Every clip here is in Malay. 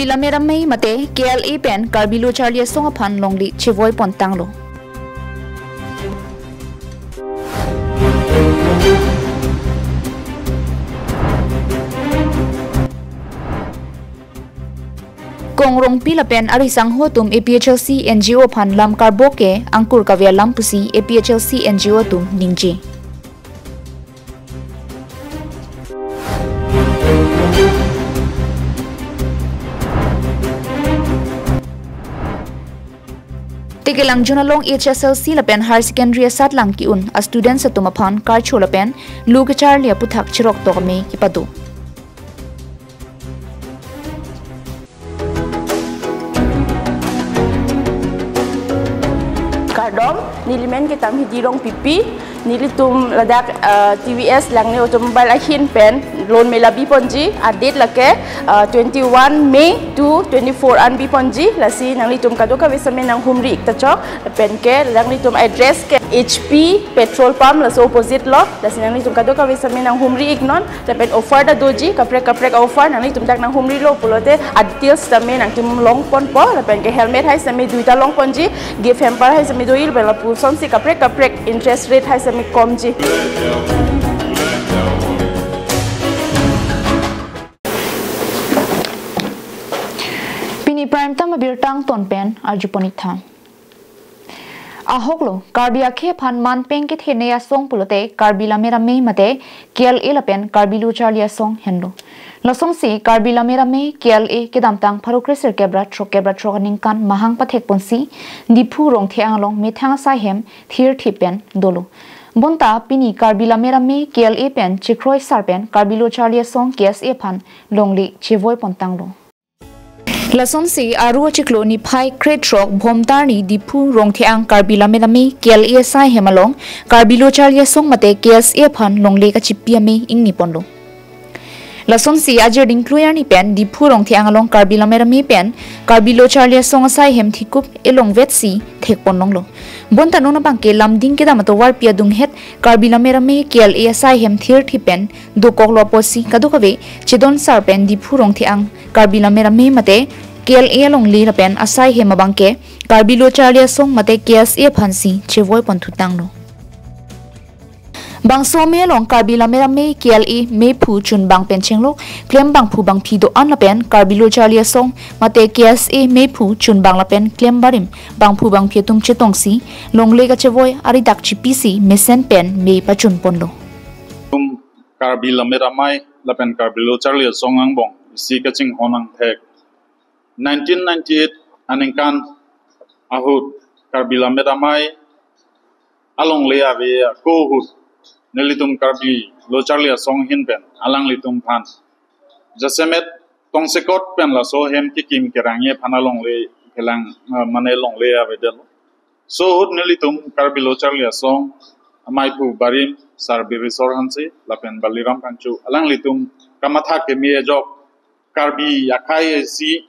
Karbi lameramei mate KLE pen Karbi lo charlie song phan longli chivoi pontang lo. Kongrong pilapen arisang hotum APHLC NGO phan lam karboke angkur kavya lampusi APHLC NGO tum ningji. Tigelang junalong HSLC lapen higher secondary asat lang kiun a student sa tumapan karcho lapen lugachar lia puthak chirok tokame kipadu. Kardom nilimen kita hidilong pipi nilitum ladak TVS lang ni automobile ahin pen loan melabi ponji adit lake 21 Mei to 24 anbi ponji lasi nang litum kadoka besame nang humri ikta pen ke lang litum address ke HP petrol pump laso opposite lo lasi nang litum kadoka besame nang humri ignon pen offer da doji kaprek offer nang litum dak nang humri lo pulote details tame nang tum long pon po pen ke helmet hai same duita long ponji gift hamper hai same doil bela puson si kaprek interest rate hai same komji. Pini prime time birtang ton pen arjuponitha. Ahoklo Karbi akhe phan man peng ke theneya song pulote Karbi lamerame mate KLE lapen Karbi lu charlia song henlo. Lasong si Karbi lamerame KLE kedamtang pharokreser kebra trok kan mahang pathek ponsi dipu rong theanglong methang sa hem thir thipen dolo. Bonta pini Karbi lamerame KLE pen chikroi sarpen Karbi lu charlia song KSA phan longli chevoi pontanglo. Lason si aru chiklo ni phai crate truck bhomtar ni dipu rongtheang Karbi lamerame KLE sai hemalong Karbi lo charlia song mate KSA phan longle ka chipiame ingni ponlo. Lason si ajer incluyer ni pen dipu rongtheang along Karbi lamerame pen Karbi lo charlia song sai hem thikup elong vetsi thek ponlonglo. Bonta nona bangke lamding ke damato war pia dung het Karbi lamerame KLE sai hem thir thipen do koklo posi kadokave chedon sarpen dipu rongtheang Karbi lamerame mate KLE long li rapen asai he mabangke Karbi lo charlia song mate KSA phansi chevoi ponthutanglo. Bangso me long Karbi lamerame KLE me phu chun bang penchenglo klem bang phu bang phido an lapen Karbi lo charlia song mate KSA me phu chun bang lapen klem barim bang phu bang phetum chetongsi longle ka chevoi ari dak chipisi mesen pen me pachun ponlo. Karbi lamerame lapen Karbi lo charlia song angbong si kaching honang thek 1998 anengkan ahut Karbi lamerame along le ave ko hut nelitum Karbi lo charlia song hinpen alang litum phan jasemet tongsekot pen la so hem ki kim kerangye phanalong le kelang mane long le ave del so hut nelitum Karbi lo charlia song amai phu barim sarbi resort hanse lapen baliram kanchu alang litum kamatha ke mi jok Karbi akai si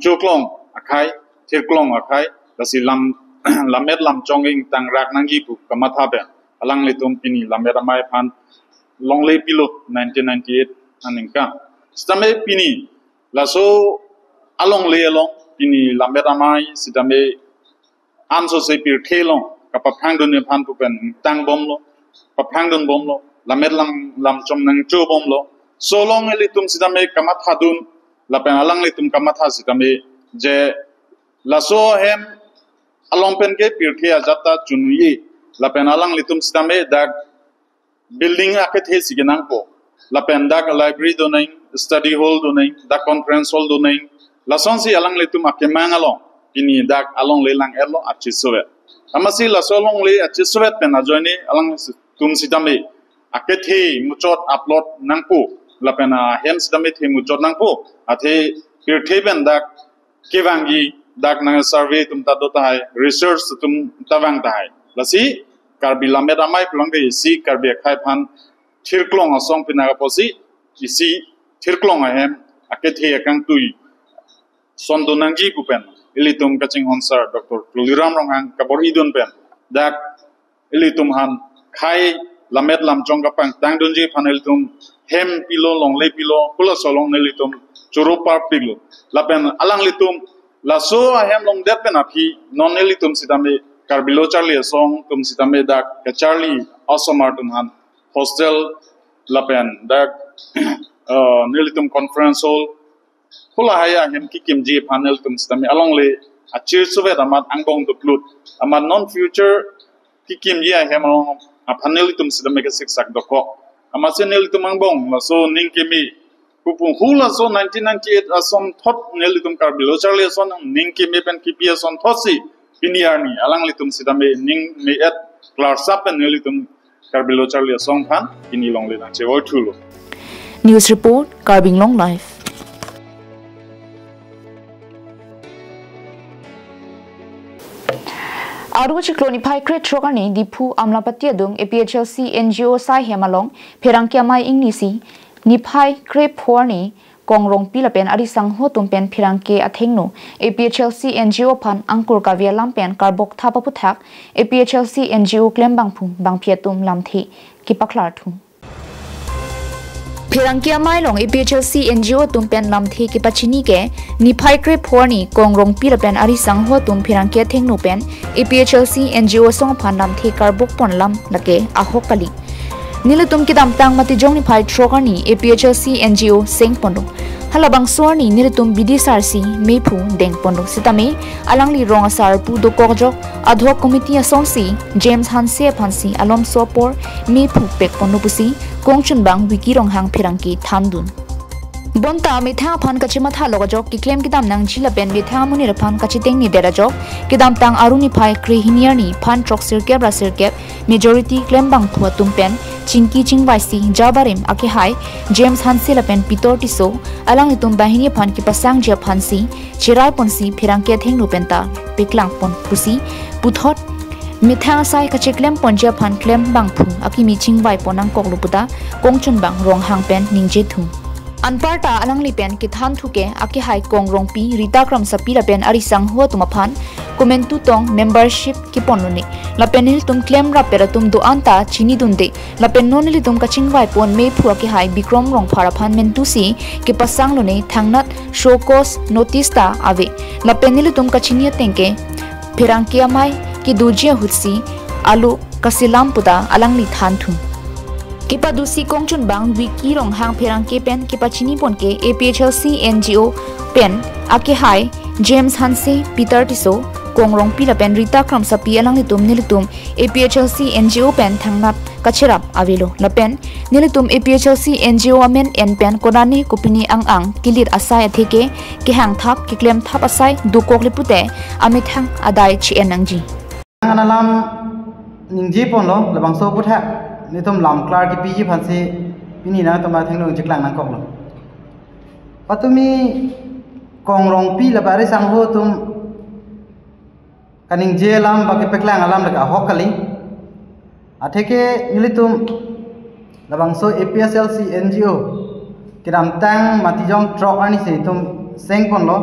choklong akai thirklong akai lasi lam lamet lam chonging tang rak nangi pu kamatha ben alang litum pini lameramai phan longle pilo 1998 anengka stame pini laso along le along pini lameramai sitame anso se pir thelong kapaphang dun phan pu pen tang bomlo paphang dun bomlo lamet lam chom nang chu bomlo so long litum sitame kamatha dun lapen alang litum kamatha sitame je laso hem along pen ke pirthe ajata chunyi lapen alang litum sitame dak building akethe sigenang po lapen dak library donai study hall donai dak conference hall donai lason si alang litum akemang along ini dak along lelang erlo achisove amasi lasolong le achisove pen ajoni alang tum sitame akethe muchot upload nangpo lapena hem sitame the muchot nangpo athe pirthe ben dak kewangi dak nang survey tum ta dota hai research tum tawang ta hai lasi Karbi lameramai plongde si Karbi khai phan thirklong asong pinaga posi isi thirklong ahem akethe akang tui sondonangji pupen ilitum kaching honsar Dr. Tuliram ronghang kabor idun pen dak ilitum han khai lamet lam chong ka pang tang dunji phanel tum hem pilo long le pilo pula solong ne litum churu par piglo lapen alang litum la so a hem long det pen aphi non ne litum sidame karbilo charlie song tum sidame da ka charlie asomar tum han hostel lapen da ne litum conference hall pula haya hem ki kimji panel tum sidame along le achir suve amat angbong to plut amat non future ki kimji a hem long a panel tum sidame ka siksak doko amase nel tum angbong la so ning kimi pupung hula so 1998 asom thot nel tum karbilo charlie son ning kimi pen kipi son thosi piniarni alang litum sidame ning me et class up nel tum karbilo charlie song phan kini long le na che oi thulo News report Karbi Anglong live. Aru chikloni pai kret chokani dipu amlapati adung APHLC NGO sai hemalong perangkia mai ingnisi ni pai kret phorni kongrong pilapen ari sangho tumpen phirangke athengno APHLC NGO phan angkur kavia lampen karbok thapa puthak APHLC NGO klembang phum bangphiatum lamthi kipaklar thu Pirangkia mailong APHLC NGO tumpen lamthi ki pachini ke niphai kre phorni kongrong pirapen ari sangho tum pirangkia thengnu pen APHLC NGO song phan lamthi karbok pon lam lake ahokali nilutum kidam tang mati jong niphai trokani APHLC NGO seng pondo halabang sorni nilutum bidisarsi mepu deng pondo sitame alangli rong asar pu do korjok adhok committee asongsi James Hanse phansi alom sopor mepu pek pondo pusi kongchun bang wiki rong hang phirangki thamdun bonta metha phan kachima tha logajok ki claim kidam nang jila pen metha muni phan kachiteng ni derajok kidam tang aruni phai kre hiniar ni phan trok sirkep ra sirkep majority claim bang thwa tumpen chingki chingwaisi jabarim ake hai James Hanse lapen pitor tiso alang itum bahini phan ki pasang je phansi chirai ponsi phirangke thengnu penta piklang pon pusi puthot Mithang sai ka chiklem ponja phan klem bang phu akimi chingwai ponang kokluputa kongchun bang rong hang pen ningje thu anparta alangli pen ki than thuke aki hai kongrong pi rita kram sapi la pen ari sang huwa tuma phan komentu tong membership ki ponuni la penil tum claim ra peratum do anta chini dunde la pen nonili tum ka chingwai pon me phu aki hai bikrom rong phara phan mentu si ki pasang lone thangnat show cause notice ta ave la penil tum ka chinia tengke phirangkia mai ki dujia hutsi alu kasilam puda alangli than thu kipa dusi kongchun bang wiki rong hang pherang ke pen kipa chini pon ke APHLC NGO pen ake hai James Hanse Peter Tiso kongrong pila pen rita kram sapi alang litum nilitum APHLC NGO pen thangnap kachirap avelo lapen nilitum APHLC NGO amen en pen konani kupini ang kilir asai atheke ki hang thap ki klem thap asai dukok lipute amithang adai chi enangji analam ningji pon lo labang so putha nitum lam klar ki piji phansi pini na toma thenglong jiklang nang kok lo patumi kongrong pi la bare sang ho tum kaning je lam ba ki peklang alam la hokali atheke nilitum labang so APHLC NGO kiram tang matijong trok ani se tum seng pon lo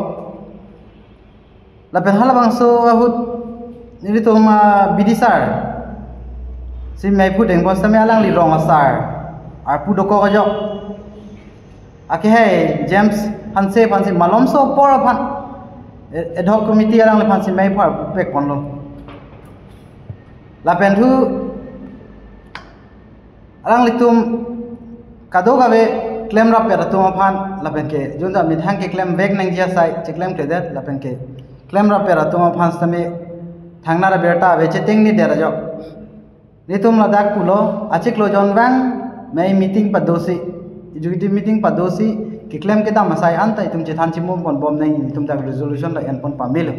la pen halabang so ahut nilitum bidisar si mai pu deng bos tame alang li rong asar ar pu doko kajok ake hai James Hanse phansi malom so por phan ad hoc committee alang le phansi mai phar pek pon lo la pen thu alang litum kado gawe claim rap per tu phan la pen ke junta mithang ke claim vek nang jia sai che claim ke dat la pen ke claim rap per tu phan tame thangnara berta veche tengni dera jok nitum ladak pulo achiklo jonwang mai meeting padosi executive meeting padosi ki claim ke dam sai anta itum che than chimum pon bom nei itum ta resolution la en pon pamilo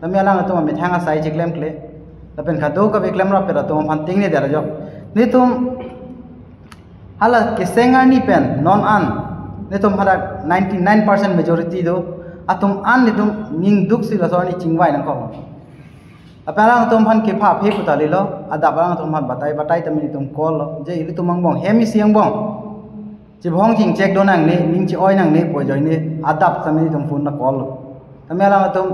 tami alang atum me thanga sai che claim kle tapen khado ka be claim ra pera tum phan tingni dera jok nitum hala ke sengar ni pen non an nitum hala 99% majority do atum an nitum ning duk si la sorni chingwai nang ko apalang tum phan ke pha phe puta lilo adapang tum phan batai tami tum call je ili tumang bong hemi siang bong chi bong jing check donang ne ning chi oi nang ne po joi ne adap tami tum phone na call tami alang tum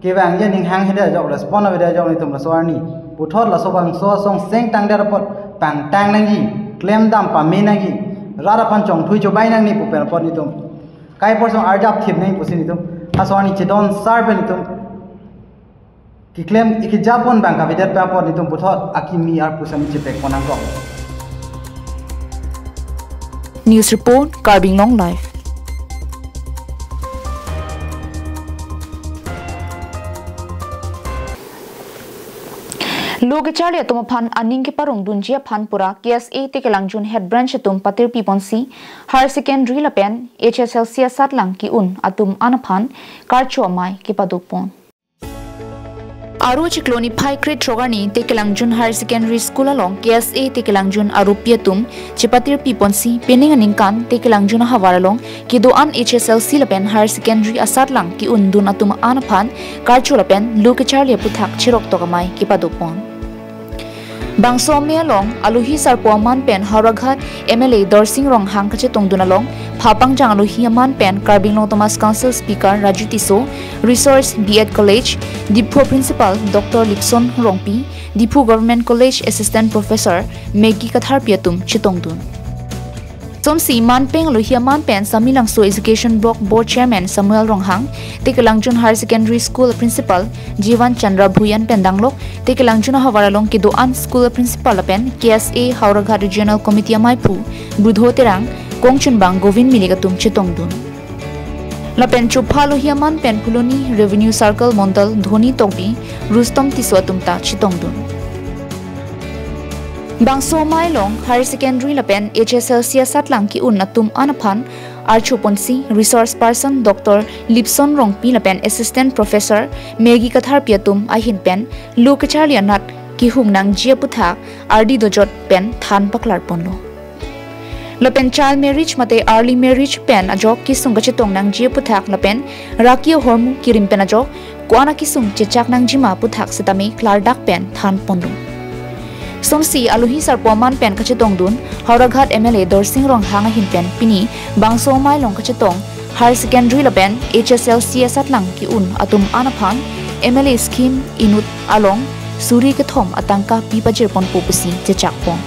ke wang je ning hang hede jok respond ave jok ni tum la swarni puthor la sobang so song seng tang der pot pang tang nangi claim dam pa me nangi rara pan chong thui cho bai nang ni pu per pot ni tum kai por song arjap thim nei pusin ni tum aswani chidon sar ben ni tum ki claim iki japon bang ka videt pa pot ni tum puthot akimi ar pusam chipek konang ko. News report Karbi Anglong live. Loge Charlie Tumaphan Aning ke parung dunjia Phanpura KSA Tekelangjun head branch atum Patir Piponsi higher secondary lapen HSLC Satlang ki un atum Anaphan Karcho Mai ke padupon. Aru Chikloni Pai Krit Trogani Tekelangjun Higher Secondary School along KSA Tekelangjun Arupiatum Chipatir Piponsi Pening Aningkan Tekelangjun Havaralong Kidoan HSLC lapen Higher Secondary Asatlang ki un dun atum Anaphan Karcho lapen Loge Charlie Puthak Chirok Togamai ke padupon. Bangso Mialong Aluhi Sarpuaman Pen Hauraghat MLA Dorsing Rong Hangkache Tongdunalong Phapang Jang Aluhi Aman Pen Karbi Anglong Thomas Council Speaker Raju Tiso Resource B.Ed College Dipu Principal Dr. Lipson Rongpi Dipu Government College Assistant Professor Megi Kathar Piatum Chitongdun Somsi Manpeng Aluhi Aman Pen Samilangso Education Block Board Chairman Samuel Ronghang Tekelangjun Higher Secondary School Principal Jivan Chandra Bhuyan Pendanglok Tekelangjun Havaralong Kidoan School Principal Pen KSA Hauraghat Regional Committee Amaipu Budho Terang Kongchun Bang Govin Miligatum Chitongdun Lapen Chupha Aluhi Aman Pen Puloni Revenue Circle Mondal Dhoni Togbi Rustom Tiswatumta Chitongdun Bangso Mailong Higher Secondary Lapen HSLC Satlang ki un atum Anaphan Archoponsi Resource Person Dr. Lipson Rongpi Lapen Assistant Professor Megi Kathar Piatum Ahin Pen Loge Charlie Anat ki hungnang jia puthak RD Dojot Pen Than Paklar Ponlo Lapen Child Marriage Mate Early Marriage Pen Ajok ki sungache tongnang jia puthak Lapen Rakia Hormu Kirim Pen Ajok Kuana ki sung chechak nang jima puthak Setami Klardak Pen Than Ponlo Somsi Aluhi Sarpuaman Pen Kachetongdun Hauraghat MLA Dorsing Rong Hanga Hinpen Pini Bangso Mailong Kachetong Higher Secondary Lapen HSLC Satlang ki un atum Anaphan MLA Scheme Inut Along Suri Kathom Atangka Pipajirpon Pupusi Chechakpon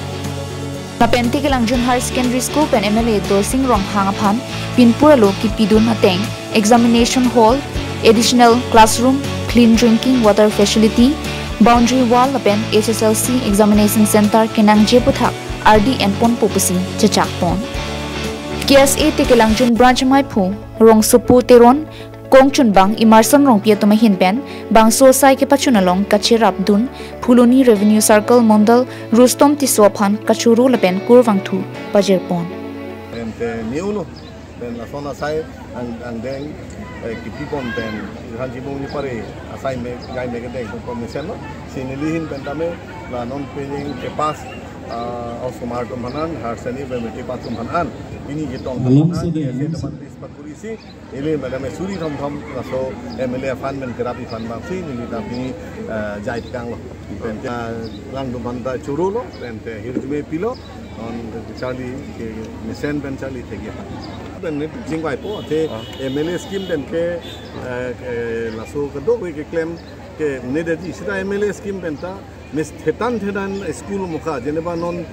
Lapen Tekelangjun Higher Secondary School Pen MLA Dorsing Rong Hangaphan Pinpuralo ki Pidun Ateng Examination Hall Additional Classroom Clean Drinking Water Facility Boundary Wall Lapen HSLC Examination Center Kenang Jeputhak RD Enpon Pupusi Chechakpon KSA Tekelangjun Branch Maipu Rong Supu Teron Kongchun Bang Emerson Rong Piatuma Hinpen Bangso Sai ke Pachunalong Kachirap Dun Phuloni Revenue Circle Mondal Rustom Tiswaphan Kachuru Lapen Kurwangthu Pajirpon Niuno then Asona Sai and then Kipon then Hanjimuni Pare assign me guy make a day commission Sinilihin Pentame la non paying kepas also Martum Hanan Harsani Bemitipatum Hanan ini Gitong Patulisi Ele Madame Suri Tom so MLA Fundment Kerapi Fund Bangsi ini tapi Jait Kang Langdum Banda Churulo and Hirjume Pilo on Charlie Missen Ben Charlie Tegia dan jingwai po te MLA scheme dan ke laso kedok ke claim ke nedadi sita MLA scheme benta mis thetan school mukha jeneba non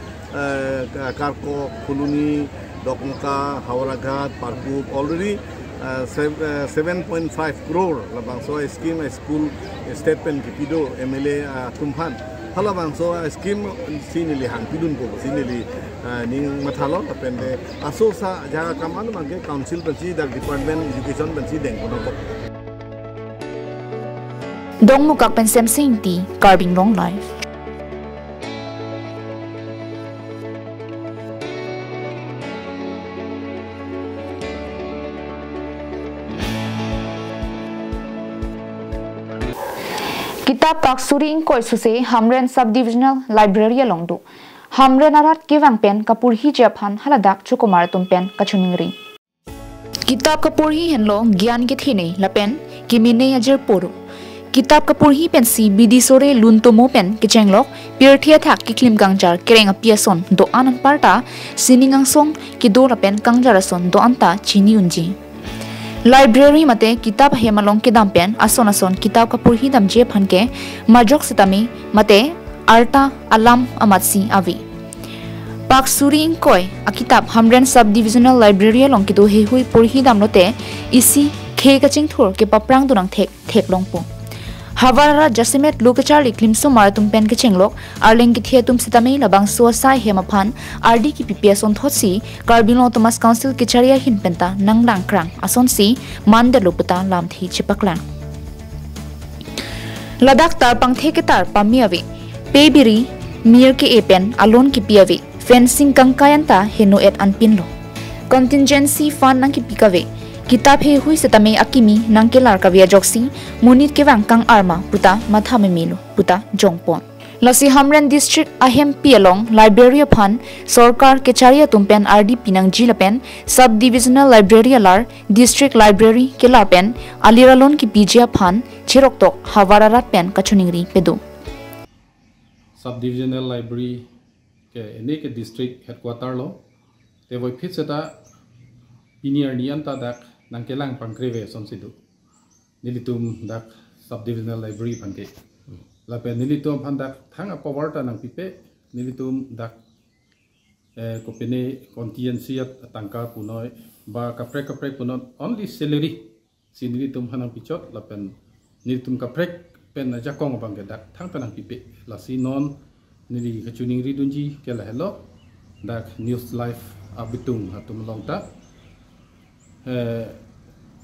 karko Phuloni Dokmuka Hauraghat Parkup already 7.5 crore labang so scheme school statement ke pido MLA Tumphan hala bang so scheme sinili hang pidun ko sinili ning mathalo tapende aso sa jaga kaman mangke council bansi dak department education bansi deng kono ko Dong mukak pensem seinti Karbi Anglong live Kitab Kaksuri Inkoi Suse Hamren Subdivisional Library alongdu Hamren Arat Kivang Pen Kapurhi Japan Haladak Chukumar Tumpen Kachuningri Kitab Kapurhi Henlo Gyan Githine Lapen Kimine Ajer Poro Kitab Kapurhi Pen Si Bidi Sore Luntomo Pen Kichenglok Pirthia Thak Kiklim Gangjar Kereng Apiason Do Anan Parta Siningang Song Kido Lapen Gangjarason Do Anta Chini Unji Library mate kitab hemalong ke dampen ason kitab kapurhi damje phanke majok setami mate arta alam amatsi avi Pak Suri Ingkoi akitab Hamren Subdivisional Library long kitu he hui purhi damlote isi khe kaching thur ke paprang durang thek longpo Havara Jasimet Lukachari Klimso Maratum Pen Kachenglok Arling Kithiatum Sitame Labang Suasai Hemaphan RD ki PPS on Thotsi Karbilo Thomas Council Kicharia Hinpenta Nanglang Krang Asonsi Mandaluputa Lamthi Chipaklang Ladak tar pangthe ke tar pamiawi Pebiri Mir ke epen alon ki piawi fencing kangkayanta heno et anpinlo contingency fund nang ki pikawe kitab he hui setame akimi nang kelar kavia joksi munit ke wang kang arma puta matha me milo puta jongpon lasi Hamren district ahem pialong library phan sarkar ke charia tumpen RD pinang jilapen subdivisional library alar district library kelar pen aliralon ki pijia phan chiroktok havararat pen kachuningri pedu subdivisional library ke ene ke district headquarter lo te voi phit seta pinier nian ta dak nangkelang pangkreve sonsidu nilitum dak subdivisional library phanke lape nilitum phandak thang apowarta nang pipe nilitum dak kopene contingency tangka punoi ba kaprek punot only salary sinilitum hanang pichot lapen nilitum kaprek pen aja kong bangke dak thang tanang pipe lasi non nili kachuning ri dunji kela hello dak news live abitung hatum longta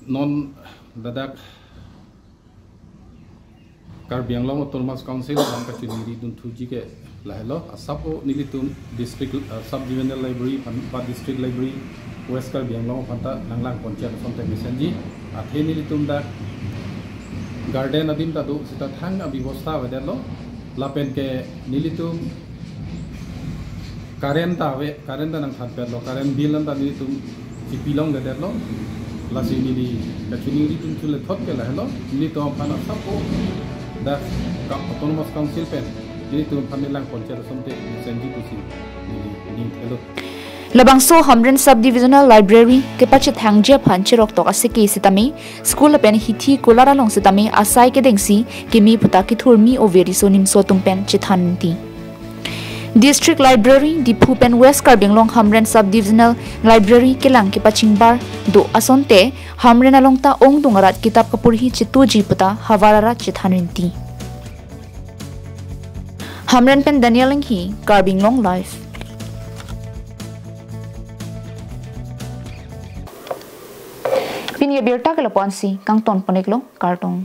non dadak Karbi Anglong Autonomous Council bang kachuning ri dun thuji ke la hello asapo nilitum district subdivisional library pa district library West Karbi Anglong phanta nanglang pontiat sonte mesenji athe nilitum dak garden adim tadu sita thang abibostha wedelo lapen ke nilitum current nang thape lo current bill an nilitum cipilong dedelo lasi nili kachuni nilitum chule thot ke la hello nilitum phana sapo da autonomous council pen nilitum phanilang ponchar somte senji kusi nili hello Labangso Hamren Subdivisional Library ke pache thangje phanchirok tok asiki sitami school pen hithi kolara long sitami asai ke dengsi kimi puta ki thurmi overi sonim so tumpen chithanti District Library Dipu pen West Karbi Anglong Hamren Subdivisional Library ke lang ke pachingbar do asonte Hamren along ta ong dungarat kitab kapurhi chitu ji puta hawarara chithanti Hamren pen Daniel Lenghi Karbi Anglong Live Pinia birta ke lapuan si kang ton poneklo kartong